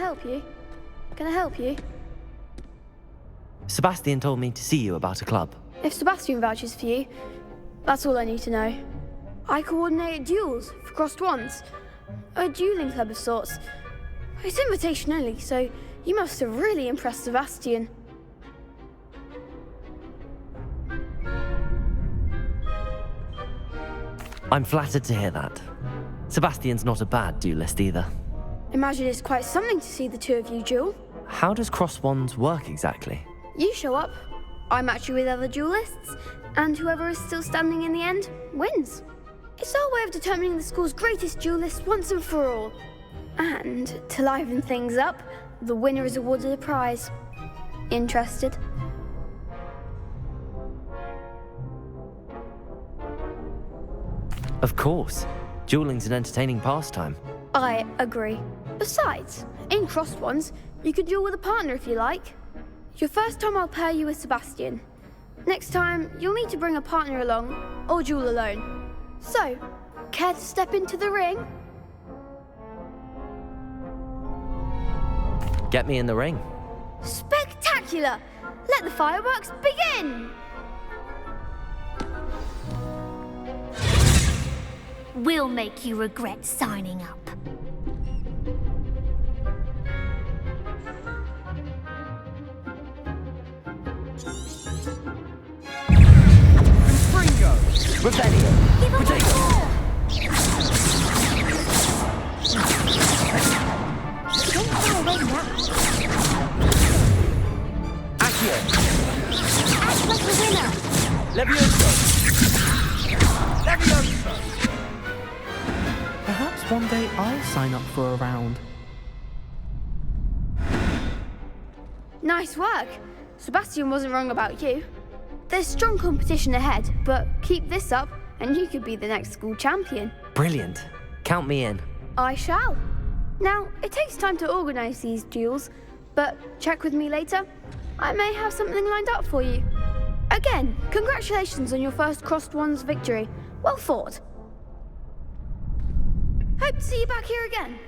help you? Can I help you? Sebastian told me to see you about a club. If Sebastian vouches for you, that's all I need to know. I coordinate duels for crossed wands. A dueling club of sorts. It's invitation only, so you must have really impressed Sebastian. I'm flattered to hear that. Sebastian's not a bad duelist either. Imagine it's quite something to see the two of you duel. How does cross wands work exactly? You show up, I match you with other duelists, and whoever is still standing in the end wins. It's our way of determining the school's greatest duelist once and for all. And to liven things up, the winner is awarded a prize. Interested? Of course. Dueling's an entertaining pastime. I agree. Besides, in crossed wands, you can duel with a partner if you like. Your first time I'll pair you with Sebastian. Next time, you'll need to bring a partner along, or duel alone. So, care to step into the ring? Get me in the ring. Spectacular! Let the fireworks begin! We'll make you regret signing up. Rebellion! Potato! Accio! Act like a winner! Levioso! Levioso! Perhaps one day I'll sign up for a round. Nice work. Sebastian wasn't wrong about you. There's strong competition ahead, but keep this up and you could be the next school champion. Brilliant. Count me in. I shall. Now, it takes time to organise these duels, but check with me later. I may have something lined up for you. Again, congratulations on your first crossed wands victory. Well fought. Hope to see you back here again.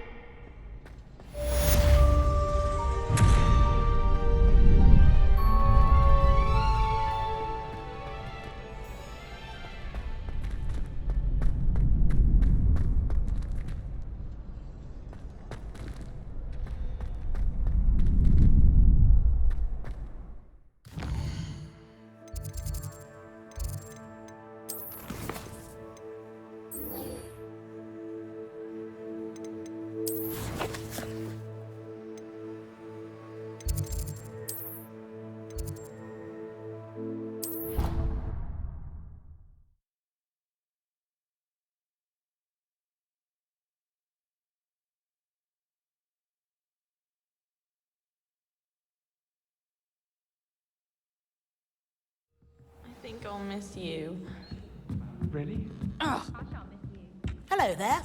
I think I'll miss you. Really? Oh. Hello there.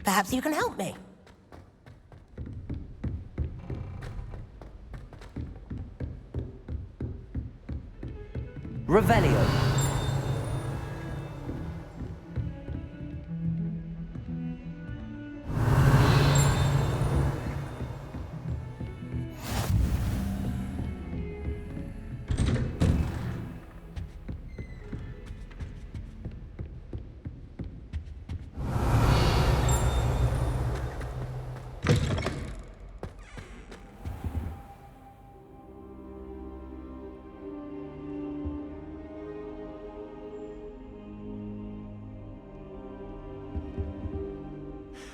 Perhaps you can help me. Revelio.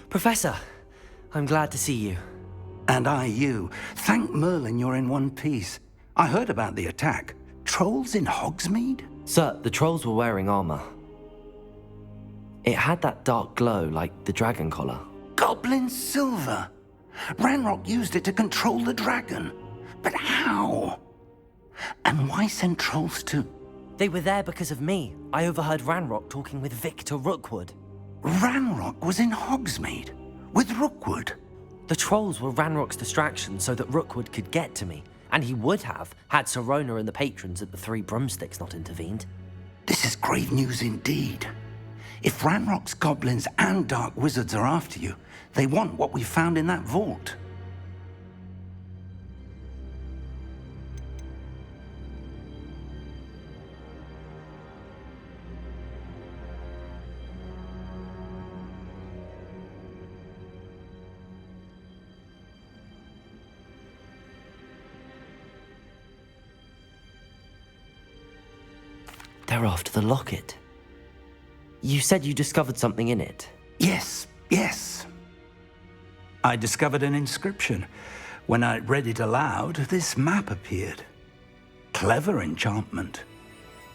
Professor, I'm glad to see you. And I you. Thank Merlin you're in one piece. I heard about the attack. Trolls in Hogsmeade? Sir, the trolls were wearing armor. It had that dark glow like the dragon collar. Goblin silver. Ranrock used it to control the dragon. But how? And why send trolls to... They were there because of me. I overheard Ranrock talking with Victor Rookwood. Ranrock was in Hogsmeade? With Rookwood? The trolls were Ranrock's distraction so that Rookwood could get to me. And he would have, had Sirona and the patrons at the Three Broomsticks not intervened. This is grave news indeed. If Ranrock's goblins and dark wizards are after you, they want what we found in that vault. They're after the locket. You said you discovered something in it. Yes. I discovered an inscription. When I read it aloud, this map appeared. Clever enchantment.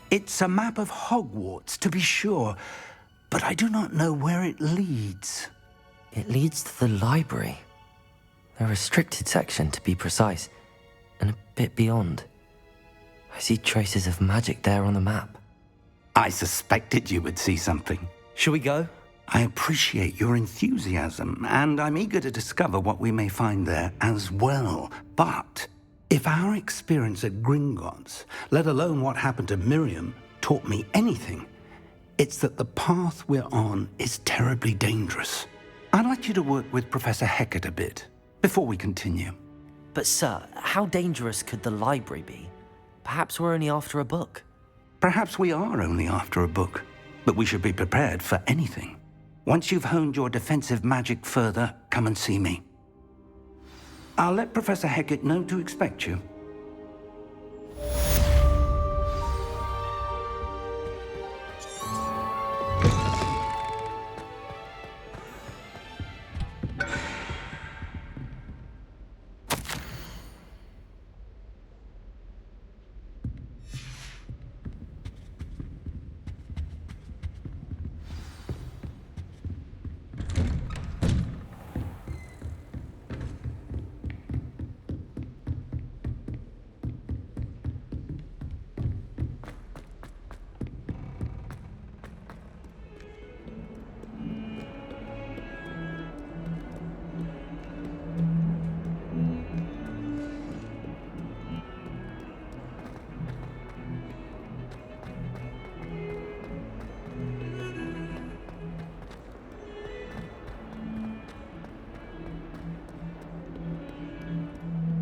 It's a map of Hogwarts, to be sure, but I do not know where it leads. It leads to the library. A restricted section, to be precise, and a bit beyond. I see traces of magic there on the map. I suspected you would see something. Shall we go? I appreciate your enthusiasm, and I'm eager to discover what we may find there as well. But if our experience at Gringotts, let alone what happened to Miriam, taught me anything, it's that the path we're on is terribly dangerous. I'd like you to work with Professor Hecat a bit before we continue. But sir, how dangerous could the library be? Perhaps we're only after a book. Perhaps we are only after a book, but we should be prepared for anything. Once you've honed your defensive magic further, come and see me. I'll let Professor Hecat know to expect you.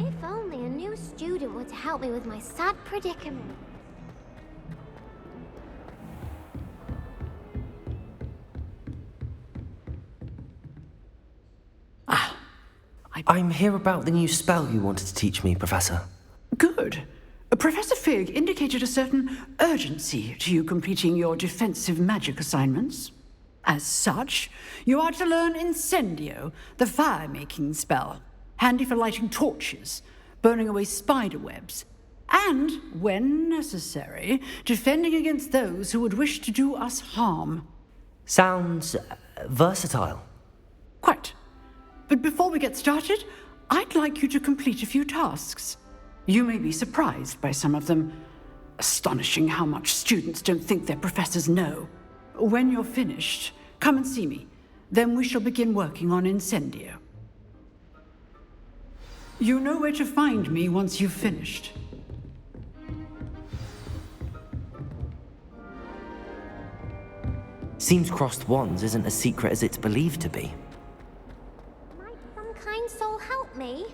If only a new student were to help me with my sad predicament. I'm here about the new spell you wanted to teach me, Professor. Good. Professor Fig indicated a certain urgency to you completing your defensive magic assignments. As such, you are to learn Incendio, the fire-making spell, handy for lighting torches, burning away spider webs, and, when necessary, defending against those who would wish to do us harm. Sounds versatile. Quite. But before we get started, I'd like you to complete a few tasks. You may be surprised by some of them. Astonishing how much students don't think their professors know. When you're finished, come and see me. Then we shall begin working on Incendio. You know where to find me once you've finished. Seems crossed wands isn't as secret as it's believed to be. Might some kind soul help me?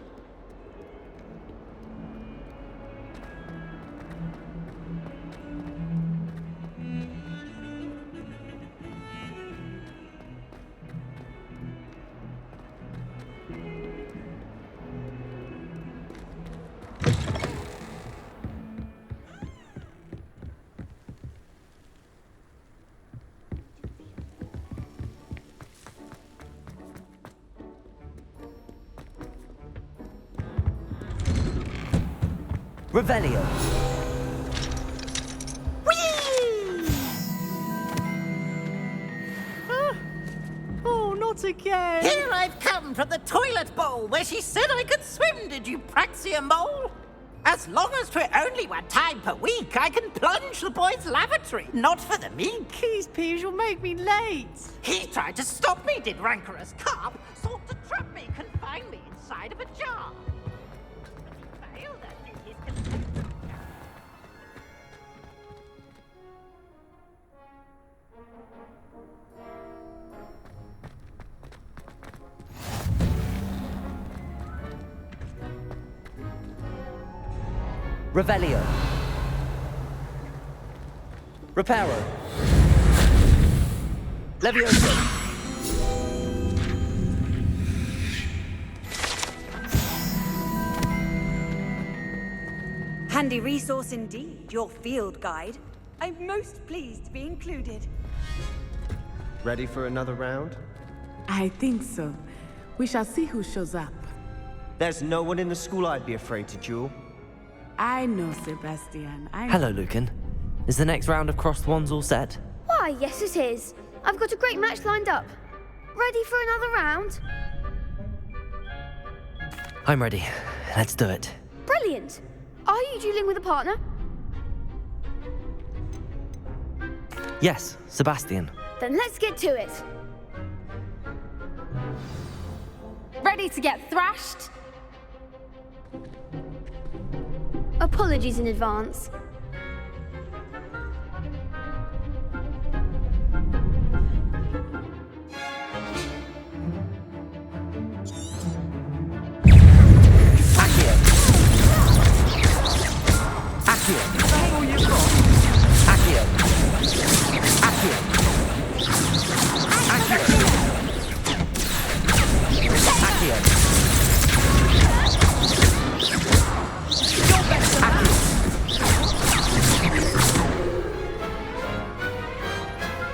Revelio. Oh, not again! Here I've come from the toilet bowl where she said I could swim, did you praxia mole? As long as 'twere only one time per week, I can plunge the boy's lavatory, not for the meek. Please, Peeves, you'll make me late! He tried to stop me, did rancorous carp, sought to trap me, confine me inside of a jar. But he failed at it, his contempt. Revelio. Reparo. Levioso. Handy resource indeed, your field guide. I'm most pleased to be included. Ready for another round? I think so. We shall see who shows up. There's no one in the school I'd be afraid to duel. I know, Sebastian. I know. Hello, Lucan. Is the next round of Crossed Wands all set? Why, yes it is. I've got a great match lined up. Ready for another round? I'm ready. Let's do it. Brilliant. Are you dueling with a partner? Yes, Sebastian. Then let's get to it. Ready to get thrashed? Apologies in advance.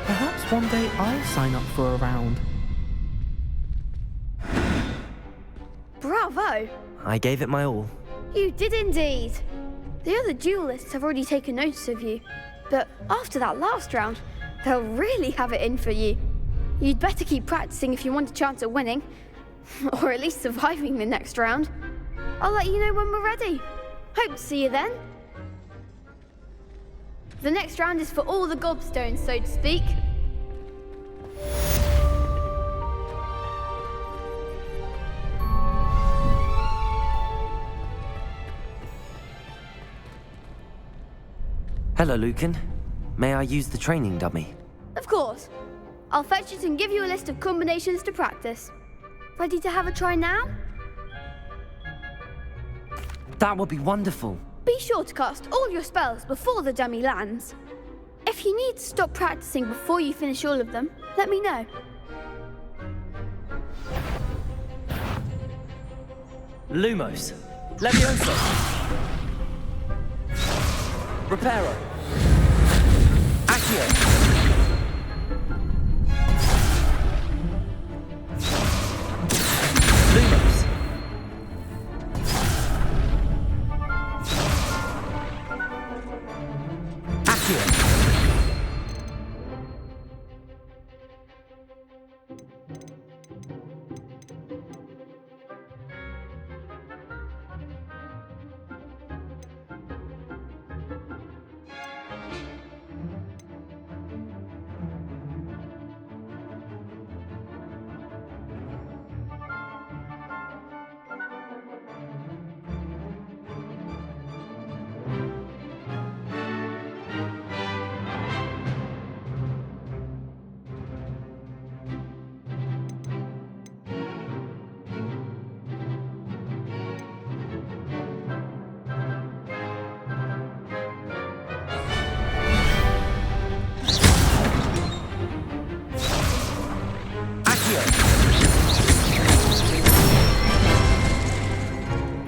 Perhaps one day I'll sign up for a round. Bravo! I gave it my all. You did indeed. The other duelists have already taken notice of you, but after that last round, they'll really have it in for you. You'd better keep practicing if you want a chance at winning, or at least surviving the next round. I'll let you know when we're ready. Hope to see you then. The next round is for all the gobstones, so to speak. Hello, Lucan. May I use the training dummy? Of course. I'll fetch it and give you a list of combinations to practice. Ready to have a try now? That would be wonderful. Be sure to cast all your spells before the dummy lands. If you need to stop practicing before you finish all of them, let me know. Lumos. Levioso. Reparo. Accio. Lumos. Accio.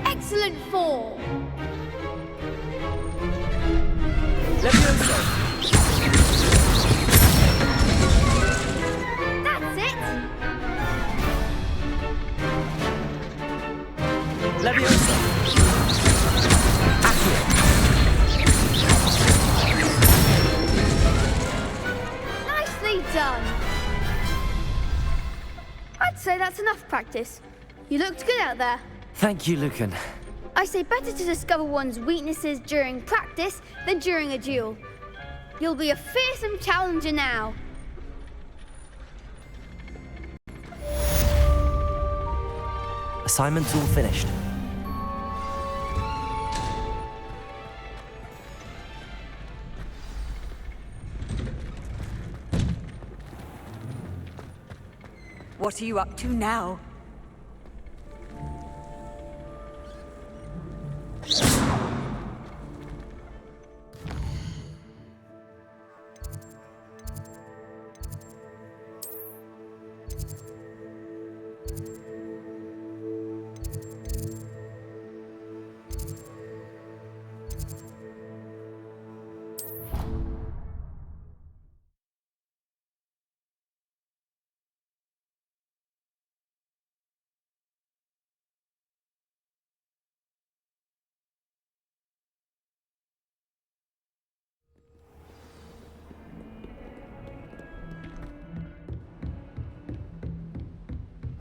Excellent fall. Levioso. That's it. Levioso. Accio. Nicely done. I'd say that's enough practice. You looked good out there. Thank you, Lucan. I say better to discover one's weaknesses during practice than during a duel. You'll be a fearsome challenger now. Assignment's all finished. What are you up to now?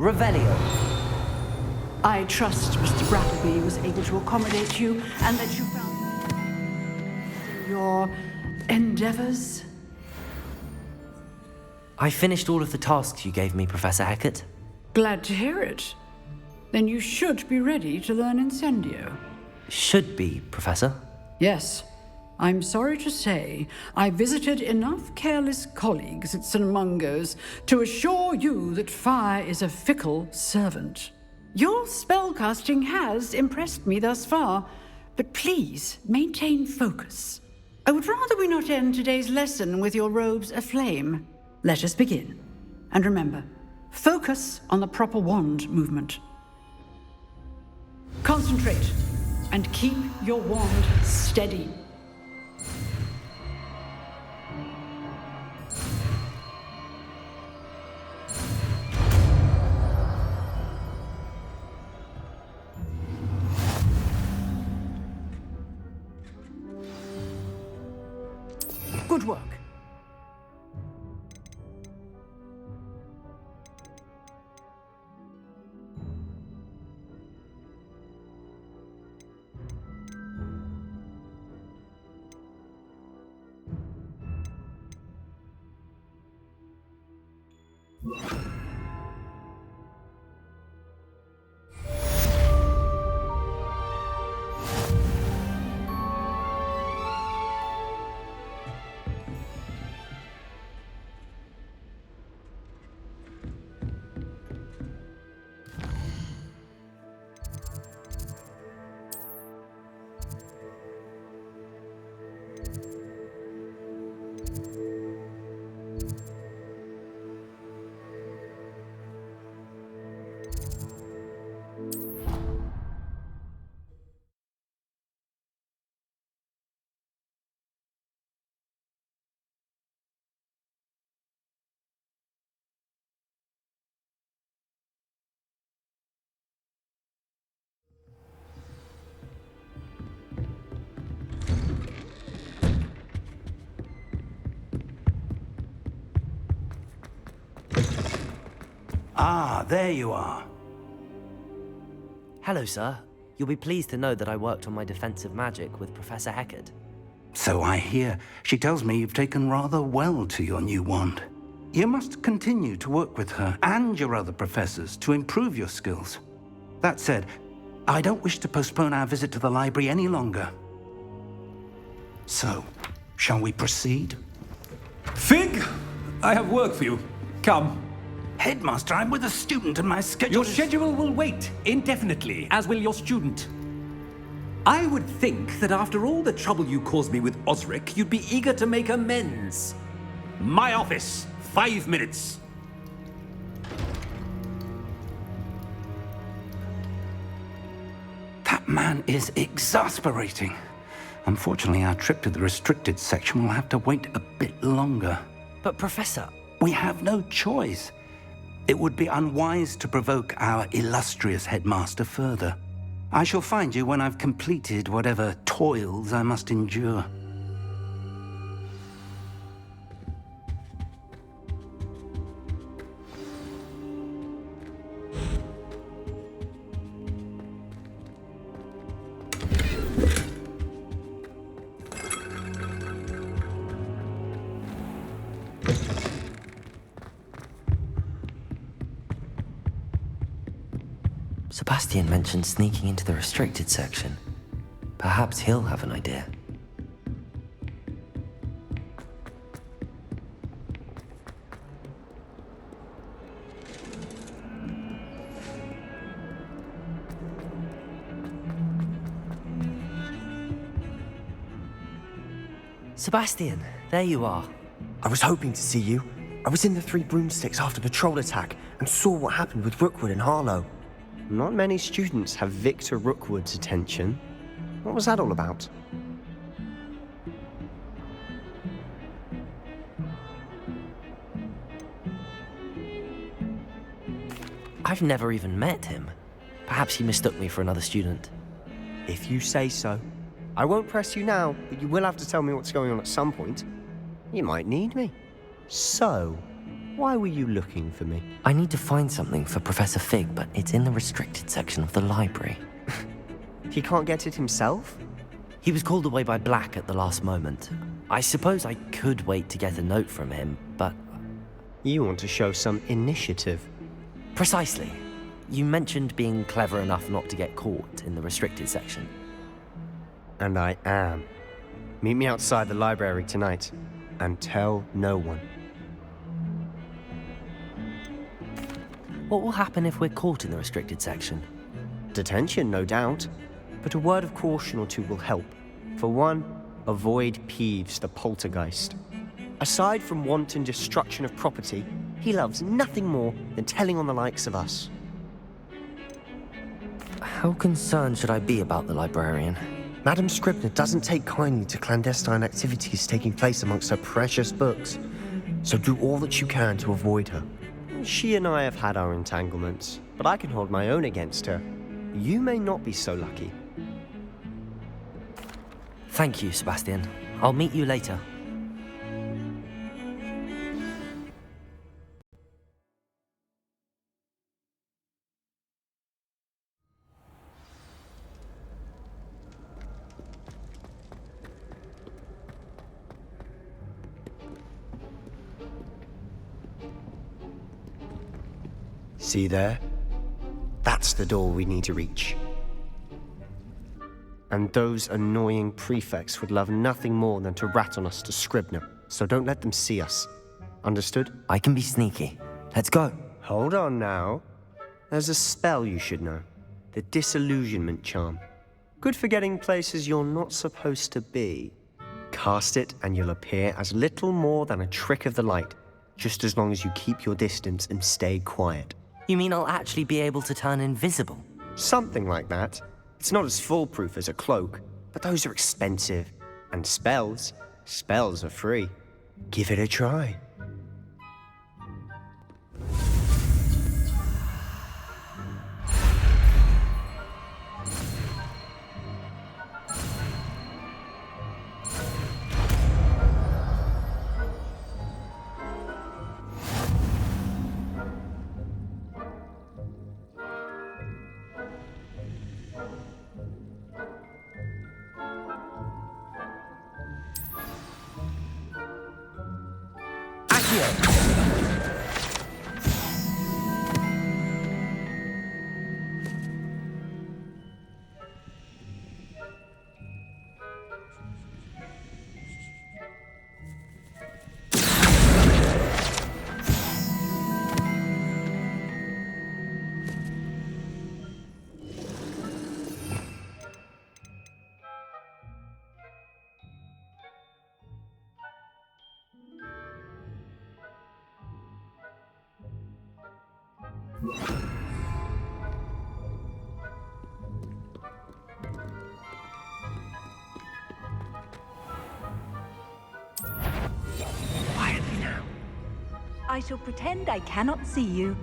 Revelio. I trust Mr. Brattleby was able to accommodate you and that you found your endeavors. I finished all of the tasks you gave me, Professor Hecat. Glad to hear it. Then you should be ready to learn Incendio. Should be, Professor. Yes. I'm sorry to say, I visited enough careless colleagues at St. Mungo's to assure you that fire is a fickle servant. Your spellcasting has impressed me thus far, but please maintain focus. I would rather we not end today's lesson with your robes aflame. Let us begin. And remember, focus on the proper wand movement. Concentrate and keep your wand steady. Good work. Ah, there you are. Hello, sir. You'll be pleased to know that I worked on my defensive magic with Professor Hecat. So I hear. She tells me you've taken rather well to your new wand. You must continue to work with her and your other professors to improve your skills. That said, I don't wish to postpone our visit to the library any longer. So, shall we proceed? Fig! I have work for you. Come. Headmaster, I'm with a student and my schedule Your schedule will wait indefinitely, as will your student. I would think that after all the trouble you caused me with Osric, you'd be eager to make amends. My office, 5 minutes. That man is exasperating. Unfortunately, our trip to the restricted section will have to wait a bit longer. But, Professor... We have no choice. It would be unwise to provoke our illustrious headmaster further. I shall find you when I've completed whatever toils I must endure. Sebastian mentioned sneaking into the restricted section. Perhaps he'll have an idea. Sebastian, there you are. I was hoping to see you. I was in the Three Broomsticks after the troll attack and saw what happened with Rookwood and Harlow. Not many students have Victor Rookwood's attention. What was that all about? I've never even met him. Perhaps he mistook me for another student. If you say so. I won't press you now, but you will have to tell me what's going on at some point. You might need me. So, Why were you looking for me? I need to find something for Professor Fig, but it's in the restricted section of the library. He can't get it himself? He was called away by Black at the last moment. I suppose I could wait to get a note from him, but... You want to show some initiative. Precisely. You mentioned being clever enough not to get caught in the restricted section. And I am. Meet me outside the library tonight, and tell no one. What will happen if we're caught in the restricted section? Detention, no doubt. But a word of caution or two will help. For one, avoid Peeves the poltergeist. Aside from wanton destruction of property, he loves nothing more than telling on the likes of us. How concerned should I be about the librarian? Madame Scribner doesn't take kindly to clandestine activities taking place amongst her precious books. So do all that you can to avoid her. She and I have had our entanglements, but I can hold my own against her. You may not be so lucky. Thank you, Sebastian. I'll meet you later. See there? That's the door we need to reach. And those annoying prefects would love nothing more than to rat on us to Scribner, so don't let them see us. Understood? I can be sneaky. Let's go. Hold on now. There's a spell you should know. The Disillusionment Charm. Good for getting places you're not supposed to be. Cast it and you'll appear as little more than a trick of the light, just as long as you keep your distance and stay quiet. You mean I'll actually be able to turn invisible? Something like that. It's not as foolproof as a cloak, but those are expensive. And spells are free. Give it a try. Quietly now. I shall pretend I cannot see you.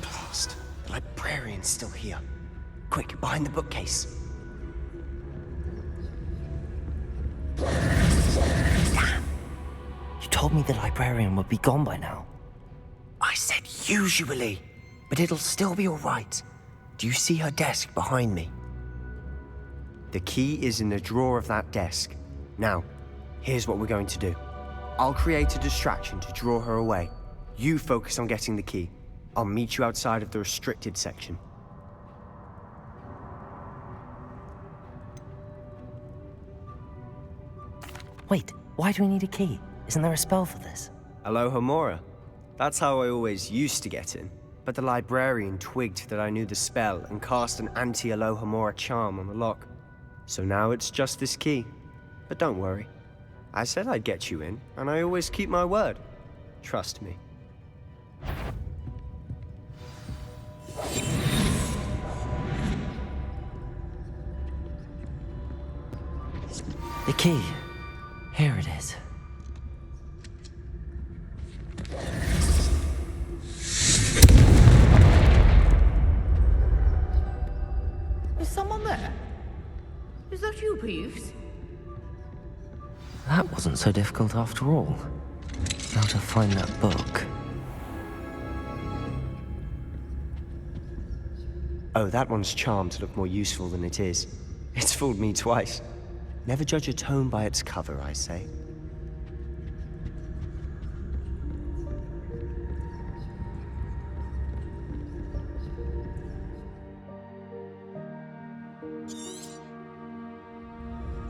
Blast. The librarian's still here. Quick, behind the bookcase. You told me the librarian would be gone by now. I said usually, but it'll still be all right. Do you see her desk behind me? The key is in the drawer of that desk. Now, here's what we're going to do. I'll create a distraction to draw her away. You focus on getting the key. I'll meet you outside of the restricted section. Wait, why do we need a key? Isn't there a spell for this? Alohomora. That's how I always used to get in. But the librarian twigged that I knew the spell and cast an anti-Alohomora charm on the lock. So now it's just this key. But don't worry. I said I'd get you in, and I always keep my word. Trust me. The key. Here it is. too, Peeves. That wasn't so difficult after all. Now to find that book. Oh, that one's charmed to look more useful than it is. It's fooled me twice. Never judge a tome by its cover, I say.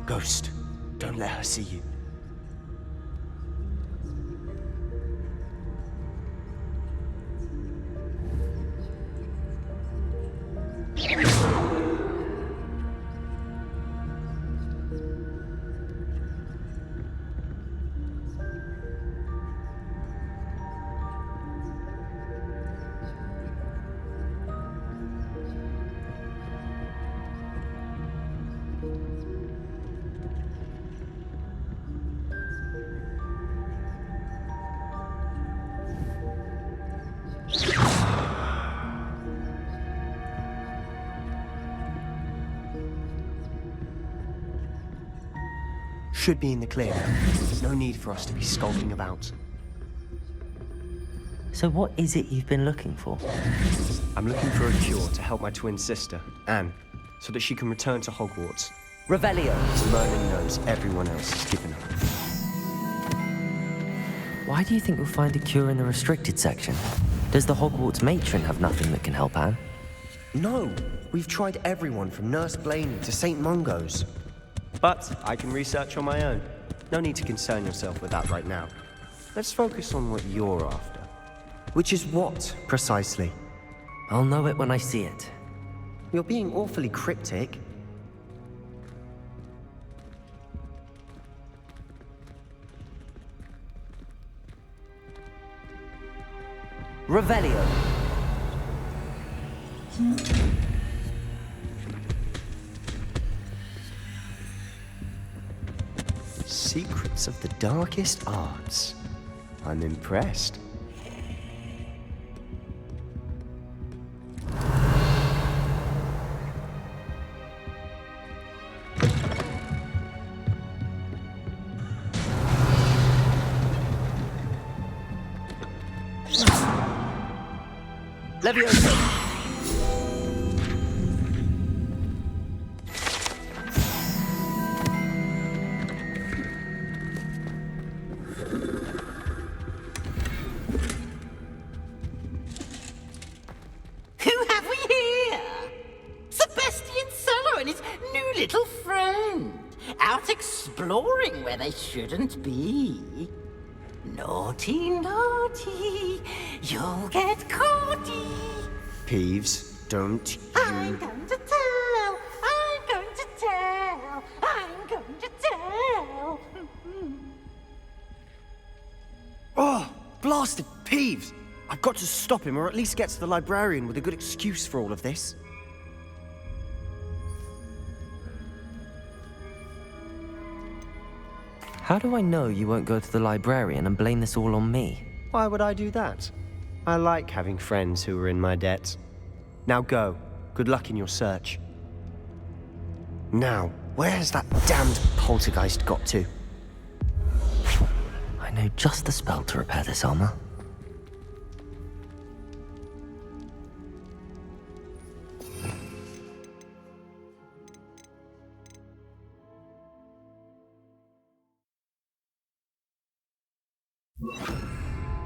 Ghost, don't let her see you. Should be in the clear. There's no need for us to be skulking about. So what is it you've been looking for? I'm looking for a cure to help my twin sister, Anne, so that she can return to Hogwarts. Revelio! As Merlin knows everyone else has given up. Why do you think you'll find a cure in the restricted section? Does the Hogwarts matron have nothing that can help Anne? No! We've tried everyone from Nurse Blaney to St. Mungo's. But I can research on my own. No need to concern yourself with that right now. Let's focus on what you're after. Which is what, precisely? I'll know it when I see it. You're being awfully cryptic. Revelio! Secrets of the darkest arts. I'm impressed. Leviosa! Exploring where they shouldn't be. Naughty, naughty, you'll get caughty. Peeves, don't you... I'm going to tell, I'm going to tell, I'm going to tell. Oh, blasted Peeves! I've got to stop him, or at least get to the librarian with a good excuse for all of this. How do I know you won't go to the librarian and blame this all on me? Why would I do that? I like having friends who are in my debt. Now go. Good luck in your search. Now, where's that damned poltergeist got to? I know just the spell to repair this armor.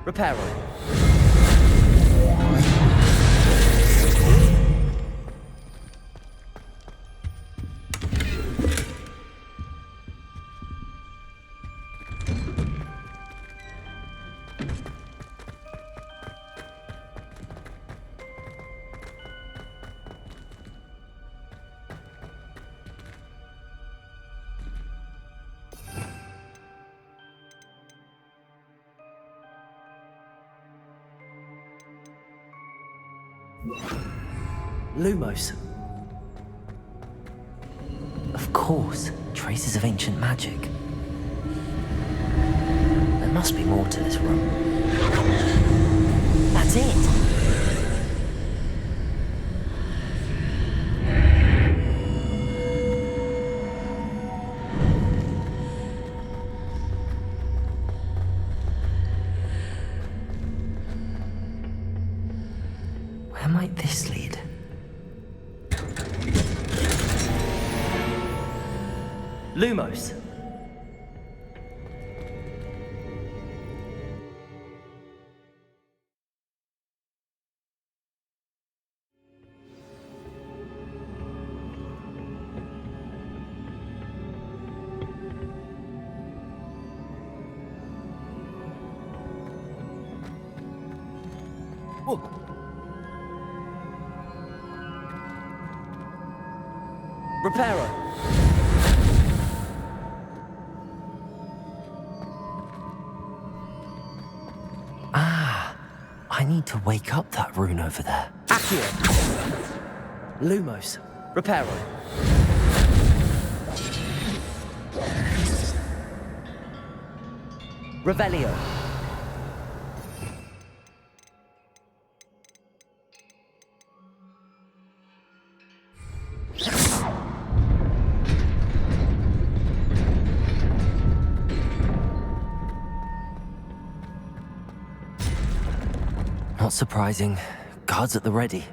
Repair on. Lumos. Of course, traces of ancient magic. There must be more to this room. That's it! might this lead? Lumos. Reparo. Ah, I need to wake up that rune over there. Accio. Lumos. Reparo. Revelio. Not surprising. Guards at the ready.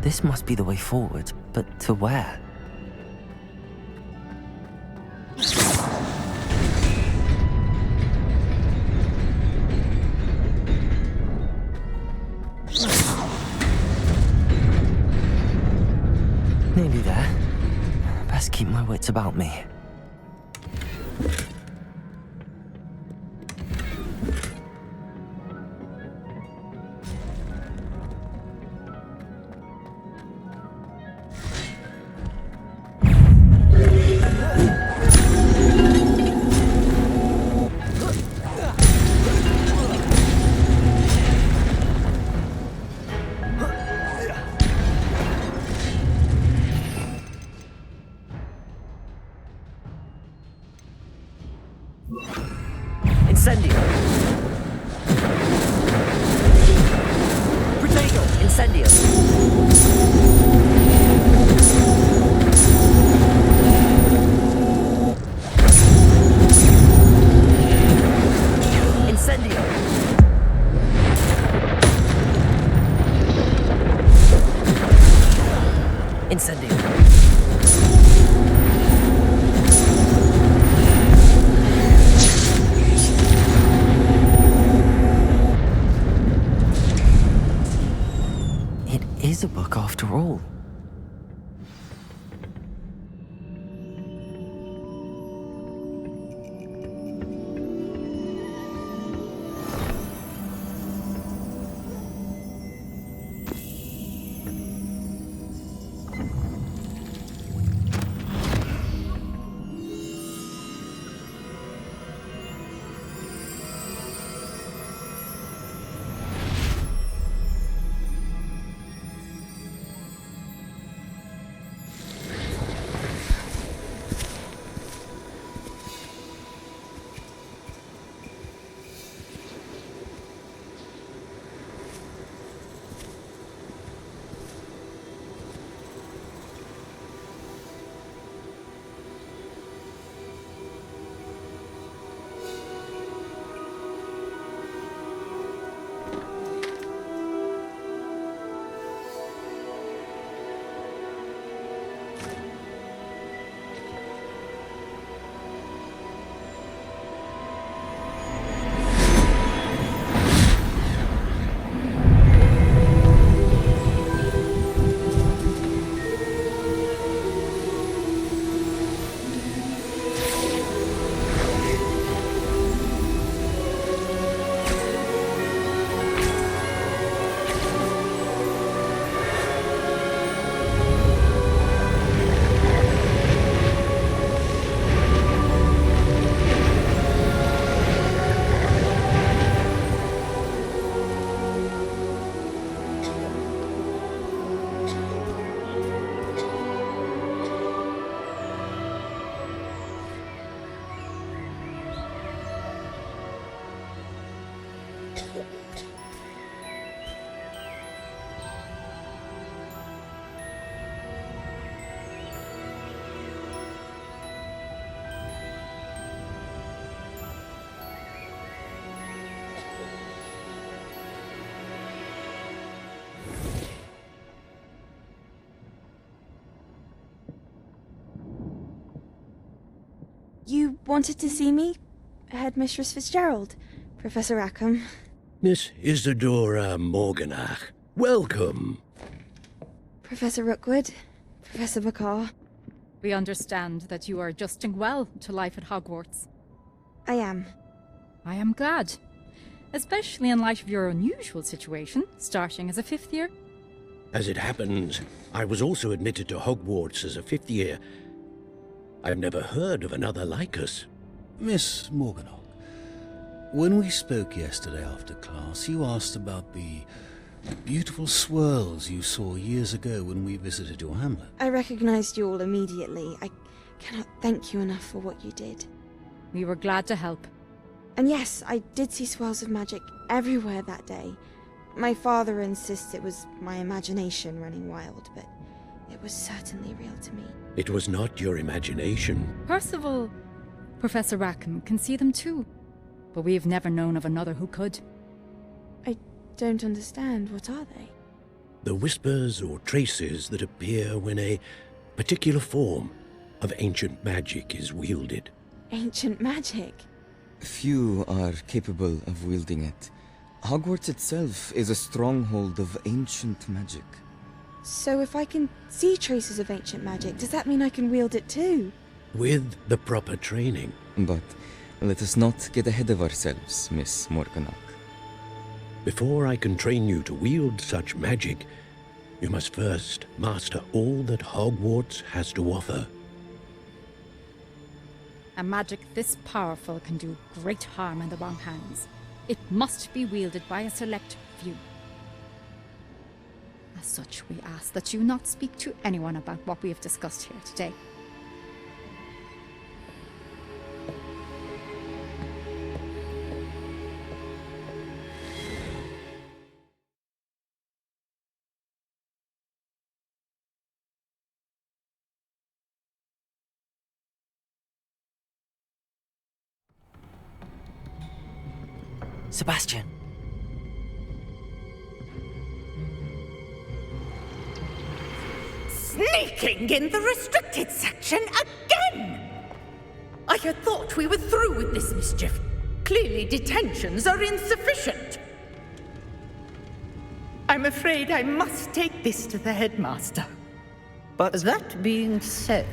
This must be the way forward, but to where? Nearly there. Best keep my wits about me. Incendio. Protego. Incendio. Incendio. Incendio. Is a book after all. You wanted to see me? Headmistress Fitzgerald, Professor Rackham. Miss Isadora Morganach, welcome. Professor Rookwood, Professor McCaw. We understand that you are adjusting well to life at Hogwarts. I am. I am glad. Especially in light of your unusual situation, starting as a 5th year. As it happens, I was also admitted to Hogwarts as a 5th year. I've never heard of another like us. Miss Morganach, when we spoke yesterday after class, you asked about the beautiful swirls you saw years ago when we visited your hamlet. I recognized you all immediately. I cannot thank you enough for what you did. We were glad to help. And yes, I did see swirls of magic everywhere that day. My father insists it was my imagination running wild, but it was certainly real to me. It was not your imagination. Percival, Professor Rackham can see them too, but we have never known of another who could. I don't understand. What are they? The whispers or traces that appear when a particular form of ancient magic is wielded. Ancient magic? Few are capable of wielding it. Hogwarts itself is a stronghold of ancient magic. So if I can see traces of ancient magic, does that mean I can wield it too? With the proper training. But let us not get ahead of ourselves, Miss Morganach. Before I can train you to wield such magic, you must first master all that Hogwarts has to offer. A magic this powerful can do great harm in the wrong hands. It must be wielded by a select few. As such, we ask that you not speak to anyone about what we have discussed here today. Sebastian! Sneaking in the restricted section again! I had thought we were through with this mischief. Clearly detentions are insufficient. I'm afraid I must take this to the headmaster. But that being said,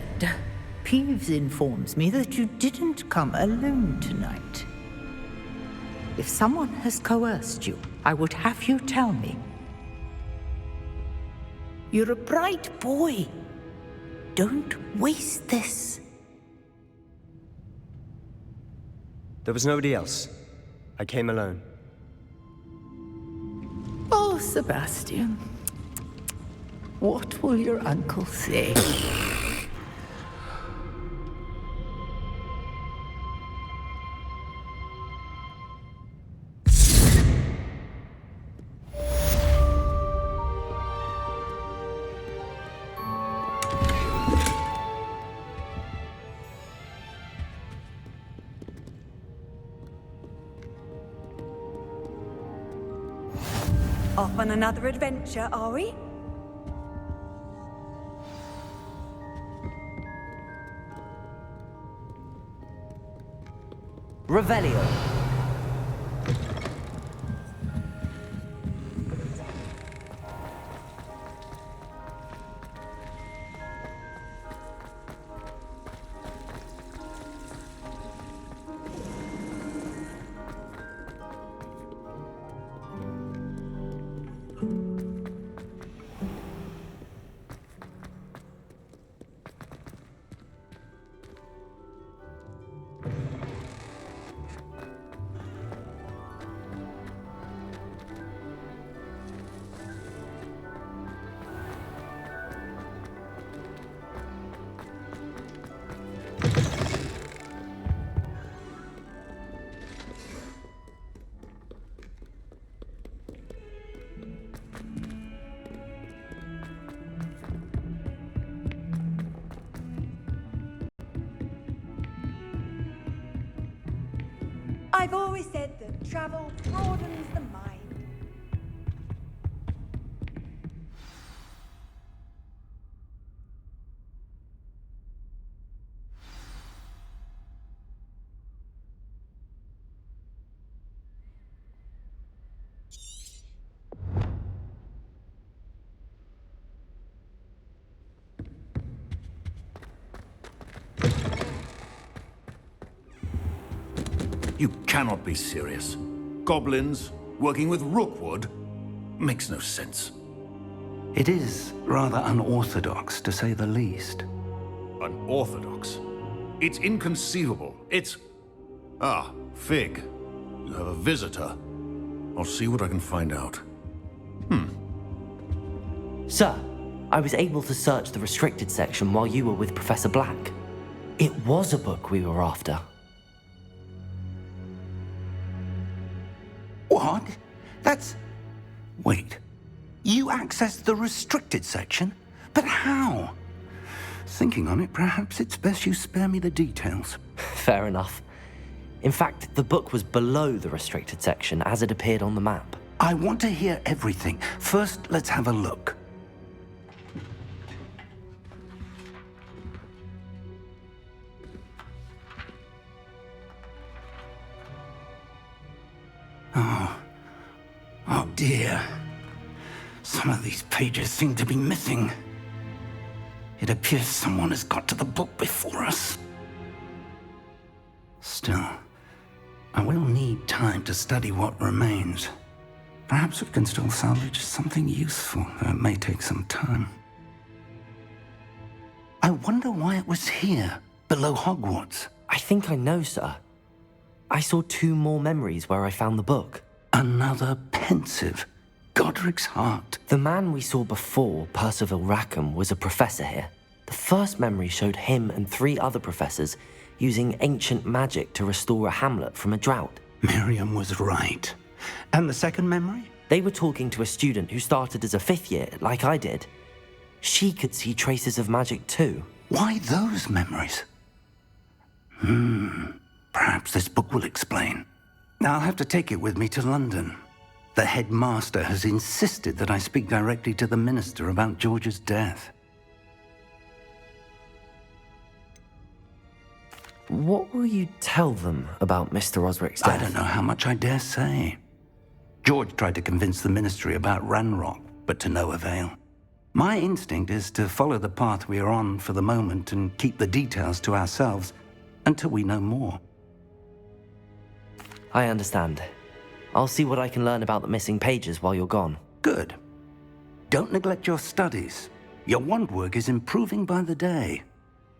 Peeves informs me that you didn't come alone tonight. If someone has coerced you, I would have you tell me. You're a bright boy. Don't waste this. There was nobody else. I came alone. Oh, Sebastian. What will your uncle say? Off on another adventure, are we? Revelio. I've always said that travel broadens the mind. You cannot be serious. Goblins working with Rookwood? Makes no sense. It is rather unorthodox, to say the least. Unorthodox? It's inconceivable. It's... Ah, Fig. You have a visitor. I'll see what I can find out. Sir, I was able to search the restricted section while you were with Professor Black. It was a book we were after. What? That's... Wait. You accessed the restricted section? But how? Thinking on it, perhaps it's best you spare me the details. Fair enough. In fact, the book was below the restricted section as it appeared on the map. I want to hear everything. First, let's have a look. Oh dear. Some of these pages seem to be missing. It appears someone has got to the book before us. Still, I will need time to study what remains. Perhaps we can still salvage something useful, though it may take some time. I wonder why it was here, below Hogwarts. I think I know, sir. I saw 2 more memories where I found the book. Another pensive. Godric's heart. The man we saw before, Percival Rackham, was a professor here. The first memory showed him and 3 other professors using ancient magic to restore a hamlet from a drought. Miriam was right. And the second memory? They were talking to a student who started as a 5th year, like I did. She could see traces of magic too. Why those memories? Perhaps this book will explain. I'll have to take it with me to London. The headmaster has insisted that I speak directly to the minister about George's death. What will you tell them about Mr. Osric's death? I don't know how much I dare say. George tried to convince the ministry about Ranrock, but to no avail. My instinct is to follow the path we are on for the moment and keep the details to ourselves until we know more. I understand. I'll see what I can learn about the missing pages while you're gone. Good. Don't neglect your studies. Your wand work is improving by the day.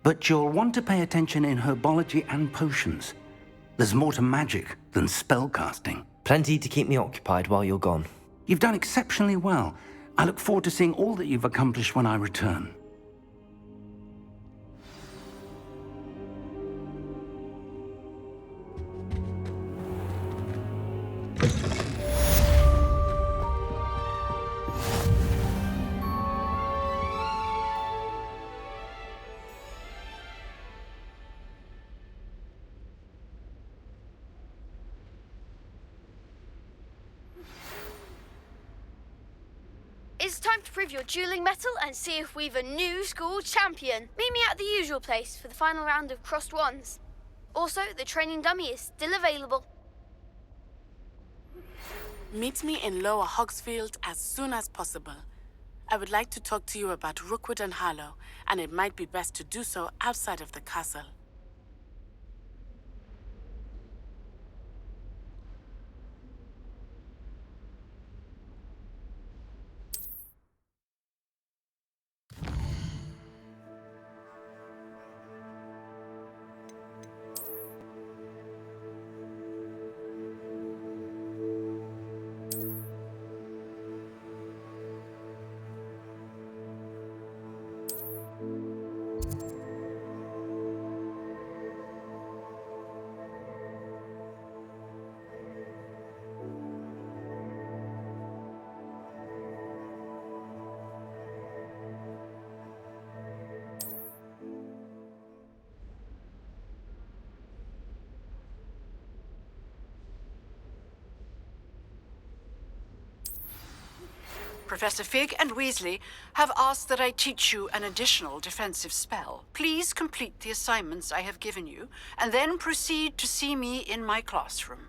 But you'll want to pay attention in herbology and potions. There's more to magic than spellcasting. Plenty to keep me occupied while you're gone. You've done exceptionally well. I look forward to seeing all that you've accomplished when I return. It's time to prove your dueling mettle and see if we've a new school champion. Meet me at the usual place for the final round of crossed wands. Also, the training dummy is still available. Meet me in Lower Hogsfield as soon as possible. I would like to talk to you about Rookwood and Harlow, and it might be best to do so outside of the castle. Professor Fig and Weasley have asked that I teach you an additional defensive spell. Please complete the assignments I have given you, and then proceed to see me in my classroom.